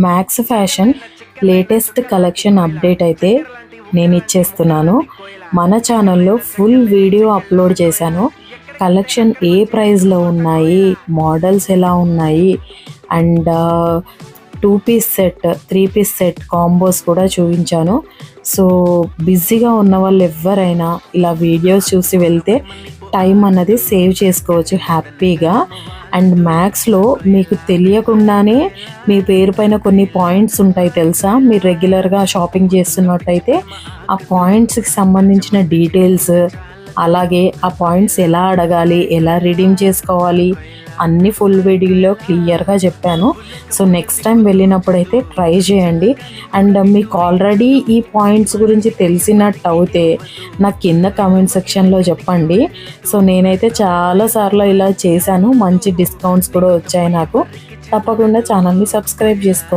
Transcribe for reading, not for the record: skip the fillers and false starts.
Max fashion latest collection update అయితే నేను ఇచ్చేస్తున్నాను. మన ఛానల్లో ఫుల్ వీడియో అప్లోడ్ చేశాను. కలెక్షన్ ఏ ప్రైస్లో ఉన్నాయి, మోడల్స్ ఎలా ఉన్నాయి, and 2 piece set, 3 piece set combos కూడా చూపించాను. సో బిజీగా ఉన్న వాళ్ళు ఎవరైనా ఇలా వీడియోస్ చూసి వెళ్తే టైం అన్నది సేవ్ చేసుకోవచ్చు హ్యాపీగా. అండ్ మ్యాక్స్లో మీకు తెలియకుండానే మీ పేరు పైన కొన్ని పాయింట్స్ ఉంటాయి తెలుసా. మీరు రెగ్యులర్గా షాపింగ్ చేస్తున్నట్టయితే ఆ పాయింట్స్కి సంబంధించిన డీటెయిల్స్, అలాగే ఆ పాయింట్స్ ఎలా అడగాలి, ఎలా రిడీమ్ చేసుకోవాలి అన్నీ ఫుల్ వీడియోలో క్లియర్గా చెప్పాను. సో నెక్స్ట్ టైం వెళ్ళినప్పుడైతే ట్రై చేయండి. అండ్ మీకు ఆల్రెడీ ఈ పాయింట్స్ గురించి తెలిసినట్టు అయితే నాకు కింద కామెంట్ సెక్షన్లో చెప్పండి. సో నేనైతే చాలాసార్లు ఇలా చేశాను, మంచి డిస్కౌంట్స్ కూడా వచ్చాయి నాకు. తప్పకుండా ఛానల్ని సబ్స్క్రైబ్ చేసుకోండి.